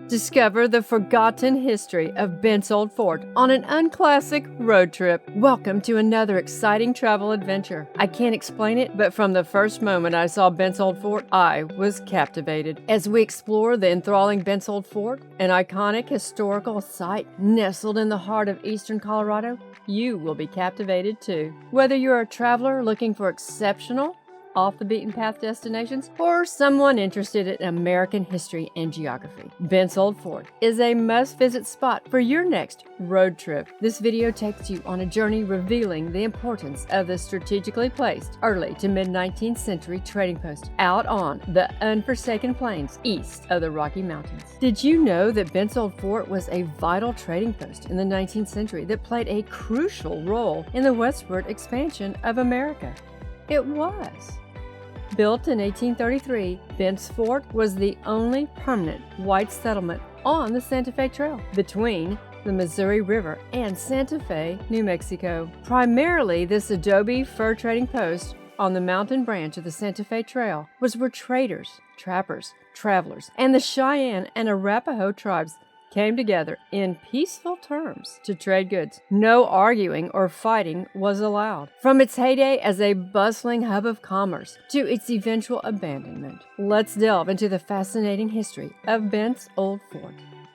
Discover the forgotten history of Bent's Old Fort on an Unclassic road trip. Welcome to another exciting travel adventure. I can't explain it, but from the first moment I saw Bent's Old Fort, I was captivated. As we explore the enthralling Bent's Old Fort, an iconic historical site nestled in the heart of eastern Colorado, you will be captivated too. Whether you're a traveler looking for exceptional, off-the-beaten-path destinations, or someone interested in American history and geography, Bent's Old Fort is a must-visit spot for your next road trip. This video takes you on a journey revealing the importance of the strategically placed early to mid-19th century trading post out on the unforsaken plains east of the Rocky Mountains. Did you know that Bent's Old Fort was a vital trading post in the 19th century that played a crucial role in the westward expansion of America? It was. Built in 1833, Bent's Fort was the only permanent white settlement on the Santa Fe Trail between the Missouri River and Santa Fe, New Mexico. Primarily, this adobe fur trading post on the mountain branch of the Santa Fe Trail was where traders, trappers, travelers, and the Cheyenne and Arapaho tribes came together in peaceful terms to trade goods. No arguing or fighting was allowed. From its heyday as a bustling hub of commerce to its eventual abandonment, let's delve into the fascinating history of Bent's Old Fort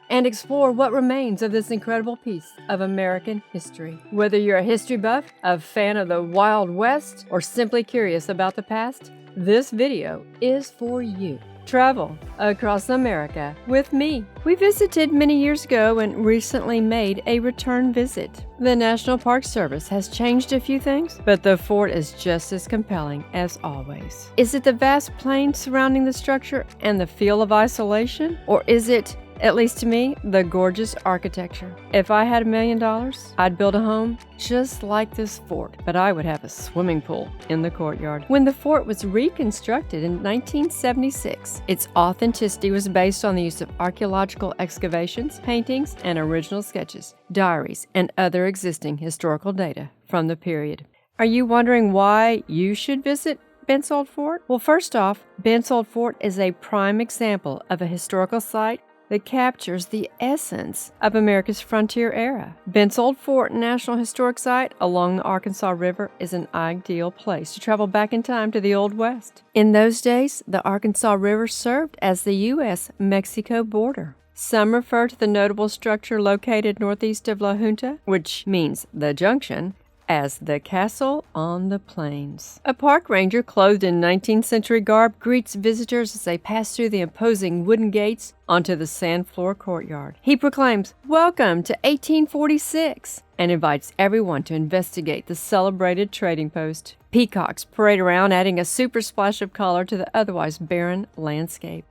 and explore what remains of this incredible piece of American history. Whether you're a history buff, a fan of the Wild West, or simply curious about the past, this video is for you. Travel across America with me. We visited many years ago and recently made a return visit. The National Park Service has changed a few things, but the fort is just as compelling as always. Is it the vast plains surrounding the structure and the feel of isolation? Or is it, at least to me, the gorgeous architecture? If I had $1 million, I'd build a home just like this fort, but I would have a swimming pool in the courtyard. When the fort was reconstructed in 1976, its authenticity was based on the use of archaeological excavations, paintings, and original sketches, diaries, and other existing historical data from the period. Are you wondering why you should visit Bent's Old Fort? Well, first off, Bent's Old Fort is a prime example of a historical site that captures the essence of America's frontier era. Bent's Old Fort National Historic Site along the Arkansas River is an ideal place to travel back in time to the Old West. In those days, the Arkansas River served as the U.S.-Mexico border. Some refer to the notable structure located northeast of La Junta, which means the junction, as the Castle on the Plains. A park ranger clothed in 19th century garb greets visitors as they pass through the imposing wooden gates onto the sand floor courtyard. He proclaims, "Welcome to 1846," and invites everyone to investigate the celebrated trading post. Peacocks parade around, adding a super splash of color to the otherwise barren landscape.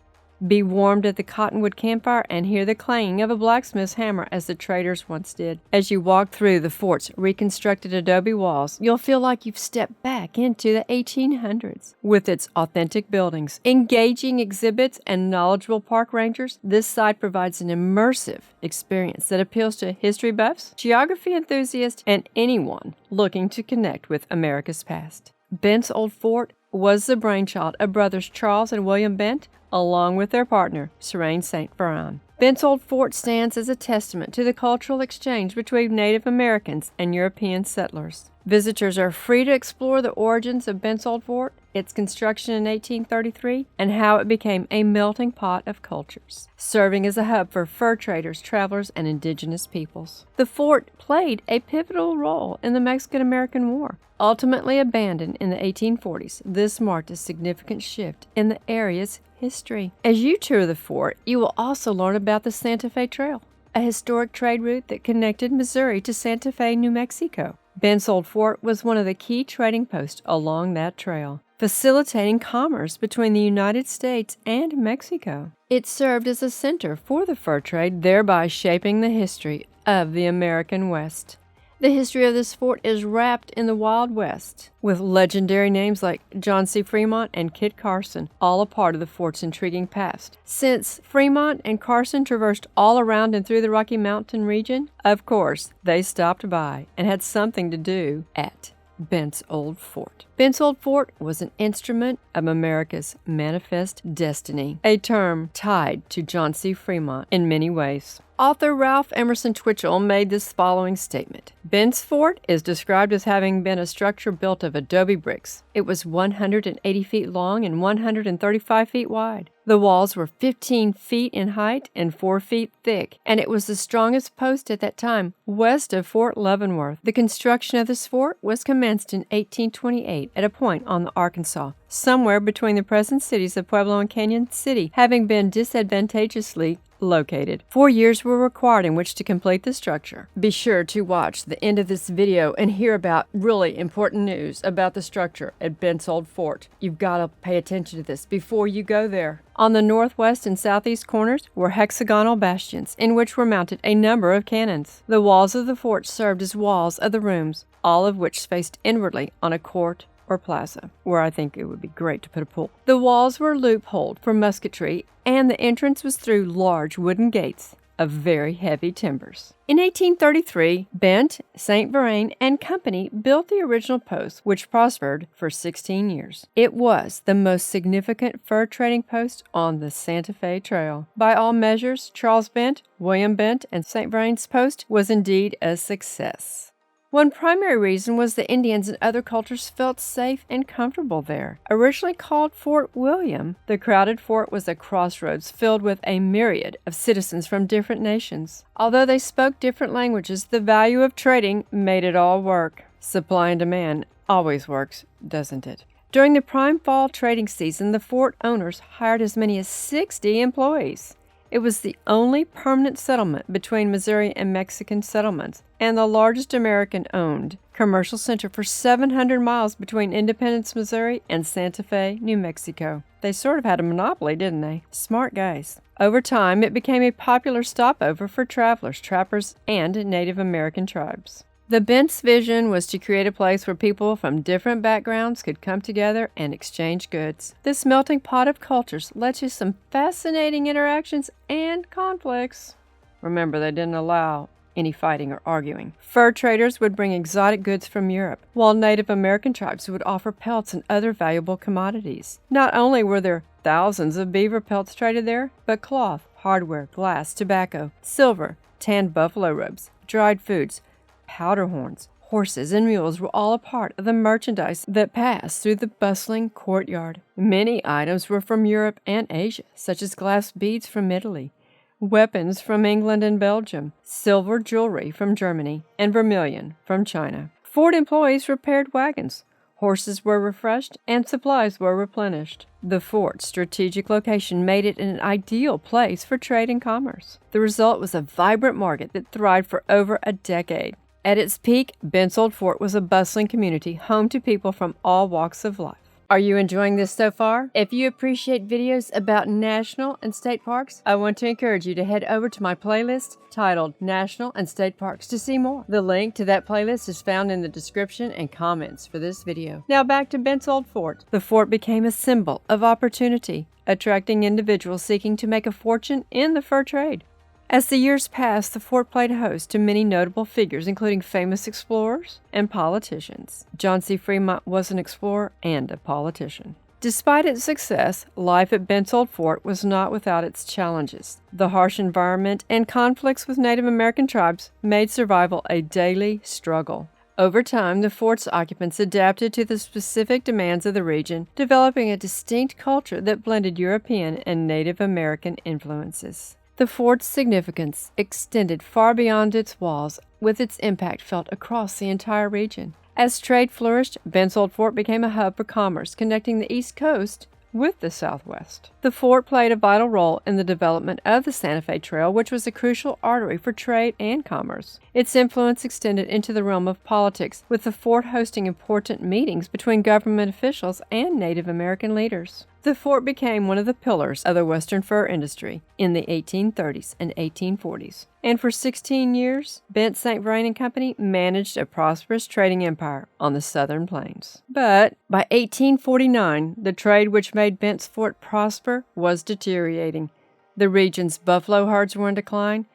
Be warmed at the cottonwood campfire and hear the clanging of a blacksmith's hammer as the traders once did. As you walk through the fort's reconstructed adobe walls, you'll feel like you've stepped back into the 1800s. With its authentic buildings, engaging exhibits, and knowledgeable park rangers, this site provides an immersive experience that appeals to history buffs, geography enthusiasts, and anyone looking to connect with America's past. Bent's Old Fort was the brainchild of brothers Charles and William Bent, along with their partner, Seraine St. Veran. Bent's Old Fort stands as a testament to the cultural exchange between Native Americans and European settlers. Visitors are free to explore the origins of Bent's Old Fort, its construction in 1833, and how it became a melting pot of cultures, serving as a hub for fur traders, travelers, and indigenous peoples. The fort played a pivotal role in the Mexican-American War. Ultimately abandoned in the 1840s, this marked a significant shift in the area's history. As you tour the fort, you will also learn about the Santa Fe Trail, a historic trade route that connected Missouri to Santa Fe, New Mexico. Bent's Old Fort was one of the key trading posts along that trail, facilitating commerce between the United States and Mexico. It served as a center for the fur trade, thereby shaping the history of the American West. The history of this fort is wrapped in the Wild West, with legendary names like John C. Fremont and Kit Carson, all a part of the fort's intriguing past. Since Fremont and Carson traversed all around and through the Rocky Mountain region, of course, they stopped by and had something to do at Bent's Old Fort. Bent's Old Fort was an instrument of America's manifest destiny, a term tied to John C. Fremont in many ways. Author Ralph Emerson Twitchell made this following statement. Bent's Fort is described as having been a structure built of adobe bricks. It was 180 feet long and 135 feet wide. The walls were 15 feet in height and 4 feet thick, and it was the strongest post at that time, west of Fort Leavenworth. The construction of this fort was commenced in 1828 at a point on the Arkansas, somewhere between the present cities of Pueblo and Canyon City, having been disadvantageously located. 4 years were required in which to complete the structure. Be sure to watch the end of this video and hear about really important news about the structure at Bent's Old Fort. You've got to pay attention to this before you go there. On the northwest and southeast corners were hexagonal bastions in which were mounted a number of cannons. The walls of the fort served as walls of the rooms, all of which faced inwardly on a court or plaza, where I think it would be great to put a pool. The walls were loopholed for musketry, and the entrance was through large wooden gates of very heavy timbers. In 1833, Bent, St. Vrain, and Company built the original post, which prospered for 16 years. It was the most significant fur trading post on the Santa Fe Trail. By all measures, Charles Bent, William Bent, and St. Vrain's post was indeed a success. One primary reason was the Indians and other cultures felt safe and comfortable there. Originally called Fort William, the crowded fort was a crossroads filled with a myriad of citizens from different nations. Although they spoke different languages, the value of trading made it all work. Supply and demand always works, doesn't it? During the prime fall trading season, the fort owners hired as many as 60 employees. It was the only permanent settlement between Missouri and Mexican settlements, and the largest American-owned commercial center for 700 miles between Independence, Missouri, and Santa Fe, New Mexico. They sort of had a monopoly, didn't they? Smart guys. Over time, it became a popular stopover for travelers, trappers, and Native American tribes. The Bent's vision was to create a place where people from different backgrounds could come together and exchange goods. This melting pot of cultures led to some fascinating interactions and conflicts. Remember, they didn't allow any fighting or arguing. Fur traders would bring exotic goods from Europe, while Native American tribes would offer pelts and other valuable commodities. Not only were there thousands of beaver pelts traded there, but cloth, hardware, glass, tobacco, silver, tanned buffalo robes, dried foods, powder horns, horses, and mules were all a part of the merchandise that passed through the bustling courtyard. Many items were from Europe and Asia, such as glass beads from Italy, weapons from England and Belgium, silver jewelry from Germany, and vermilion from China. Fort employees repaired wagons, horses were refreshed, and supplies were replenished. The fort's strategic location made it an ideal place for trade and commerce. The result was a vibrant market that thrived for over a decade. At its peak, Bent's Old Fort was a bustling community, home to people from all walks of life. Are you enjoying this so far? If you appreciate videos about national and state parks, I want to encourage you to head over to my playlist titled National and State Parks to see more. The link to that playlist is found in the description and comments for this video. Now back to Bent's Old Fort. The fort became a symbol of opportunity, attracting individuals seeking to make a fortune in the fur trade. As the years passed, the fort played host to many notable figures, including famous explorers and politicians. John C. Fremont was an explorer and a politician. Despite its success, life at Bent's Old Fort was not without its challenges. The harsh environment and conflicts with Native American tribes made survival a daily struggle. Over time, the fort's occupants adapted to the specific demands of the region, developing a distinct culture that blended European and Native American influences. The fort's significance extended far beyond its walls, with its impact felt across the entire region. As trade flourished, Bent's Old Fort became a hub for commerce, connecting the East Coast with the Southwest. The fort played a vital role in the development of the Santa Fe Trail, which was a crucial artery for trade and commerce. Its influence extended into the realm of politics, with the fort hosting important meetings between government officials and Native American leaders. The fort became one of the pillars of the Western fur industry in the 1830s and 1840s. And for 16 years, Bent, St. Vrain and Company managed a prosperous trading empire on the southern plains. But by 1849, the trade which made Bent's Fort prosper was deteriorating. The region's buffalo herds were in decline,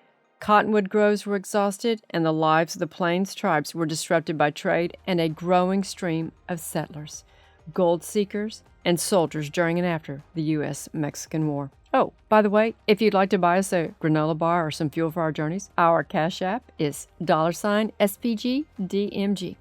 Cottonwood groves were exhausted, and the lives of the Plains tribes were disrupted by trade and a growing stream of settlers, gold seekers, and soldiers during and after the U.S.-Mexican War. Oh, by the way, if you'd like to buy us a granola bar or some fuel for our journeys, our Cash App is $SPGDMG.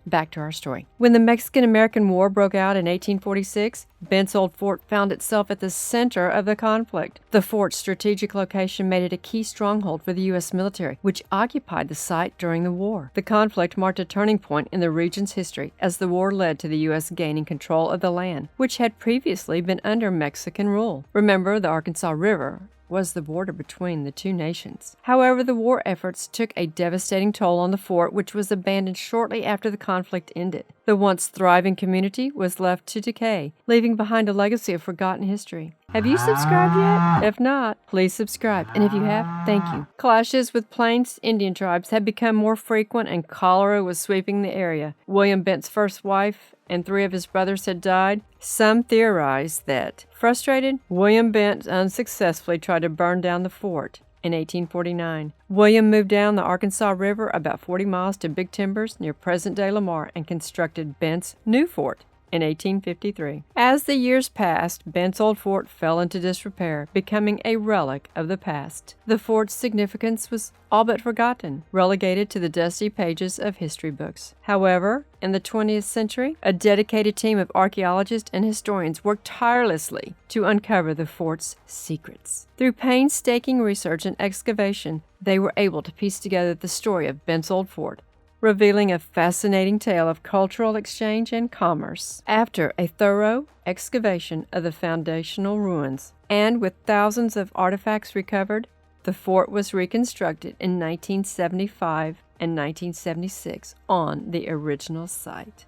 Back to our story. When the Mexican-American War broke out in 1846, Bent's Old Fort found itself at the center of the conflict. The fort's strategic location made it a key stronghold for the U.S. military, which occupied the site during the war. The conflict marked a turning point in the region's history as the war led to the U.S. gaining control of the land, which had previously been under Mexican rule. Remember, the Arkansas River was the border between the two nations. However, the war efforts took a devastating toll on the fort, which was abandoned shortly after the conflict ended. The once thriving community was left to decay, leaving behind a legacy of forgotten history. Have you subscribed yet? If not, please subscribe. And if you have, thank you. Clashes with Plains Indian tribes had become more frequent, and cholera was sweeping the area. William Bent's first wife and 3 of his brothers had died. Some theorized that, frustrated, William Bent unsuccessfully tried to burn down the fort. In 1849, William moved down the Arkansas River about 40 miles to Big Timbers near present-day Lamar and constructed Bent's new fort in 1853. As the years passed, Bent's Old Fort fell into disrepair, becoming a relic of the past. The fort's significance was all but forgotten, relegated to the dusty pages of history books. However, in the 20th century, a dedicated team of archaeologists and historians worked tirelessly to uncover the fort's secrets. Through painstaking research and excavation, they were able to piece together the story of Bent's Old Fort, revealing a fascinating tale of cultural exchange and commerce. After a thorough excavation of the foundational ruins, and with thousands of artifacts recovered, the fort was reconstructed in 1975 and 1976 on the original site.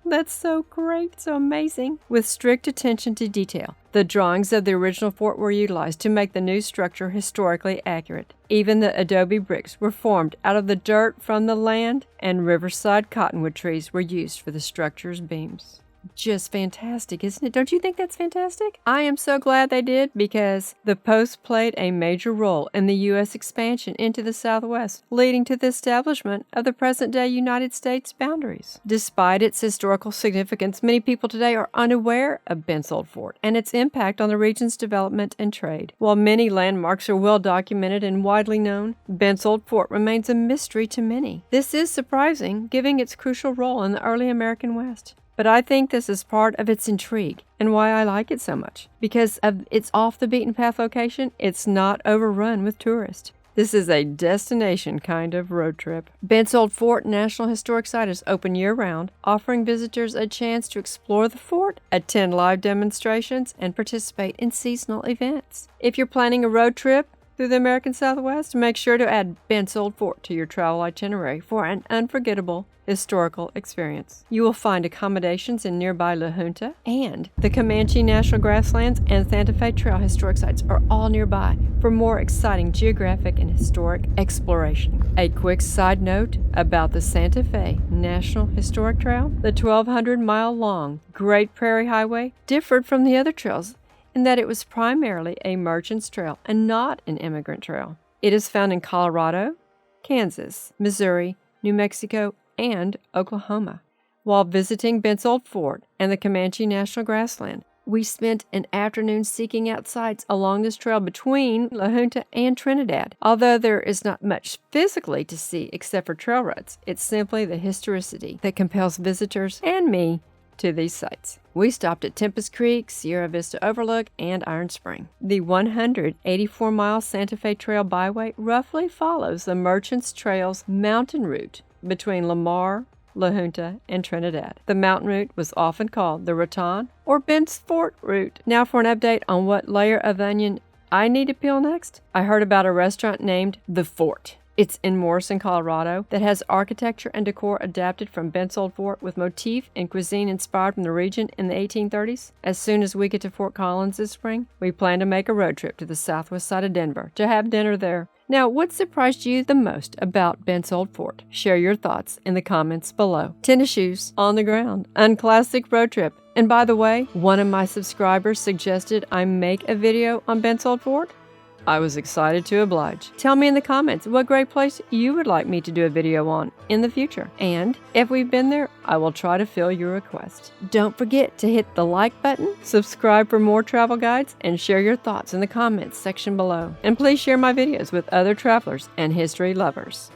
That's so great, so amazing. With strict attention to detail, the drawings of the original fort were utilized to make the new structure historically accurate. Even the adobe bricks were formed out of the dirt from the land, and riverside cottonwood trees were used for the structure's beams. Just fantastic, isn't it? Don't you think that's fantastic? I am so glad they did, because the post played a major role in the U.S. expansion into the Southwest, leading to the establishment of the present-day United States boundaries. Despite its historical significance, many people today are unaware of Bent's Old Fort and its impact on the region's development and trade. While many landmarks are well documented and widely known, Bent's Old Fort remains a mystery to many. This is surprising, given its crucial role in the early American West. But I think this is part of its intrigue and why I like it so much. Because of its off-the-beaten-path location, it's not overrun with tourists. This is a destination kind of road trip. Bent's Old Fort National Historic Site is open year-round, offering visitors a chance to explore the fort, attend live demonstrations, and participate in seasonal events. If you're planning a road trip through the American Southwest, make sure to add Bent's Old Fort to your travel itinerary for an unforgettable historical experience. You will find accommodations in nearby La Junta, and the Comanche National Grasslands and Santa Fe Trail historic sites are all nearby for more exciting geographic and historic exploration. A quick side note about the Santa Fe National Historic Trail: the 1,200-mile-long Great Prairie Highway differed from the other trails in that it was primarily a merchant's trail and not an immigrant trail. It is found in Colorado, Kansas, Missouri, New Mexico, and Oklahoma. While visiting Bent's Old Fort and the Comanche National Grassland, we spent an afternoon seeking out sites along this trail between La Junta and Trinidad. Although there is not much physically to see except for trail ruts, it's simply the historicity that compels visitors and me to these sites. We stopped at Tempest Creek, Sierra Vista Overlook, and Iron Spring. The 184-mile Santa Fe Trail byway roughly follows the Merchants Trail's mountain route between Lamar, La Junta, and Trinidad. The mountain route was often called the Raton or Bent's Fort route. Now for an update on what layer of onion I need to peel next. I heard about a restaurant named The Fort. It's in Morrison, Colorado, that has architecture and decor adapted from Bent's Old Fort with motif and cuisine inspired from the region in the 1830s. As soon as we get to Fort Collins this spring, we plan to make a road trip to the southwest side of Denver to have dinner there. Now, what surprised you the most about Bent's Old Fort? Share your thoughts in the comments below. Tennis shoes on the ground, Unclassic road trip. And by the way, one of my subscribers suggested I make a video on Bent's Old Fort. I was excited to oblige. Tell me in the comments what great place you would like me to do a video on in the future. And if we've been there, I will try to fill your request. Don't forget to hit the like button, subscribe for more travel guides, and share your thoughts in the comments section below. And please share my videos with other travelers and history lovers.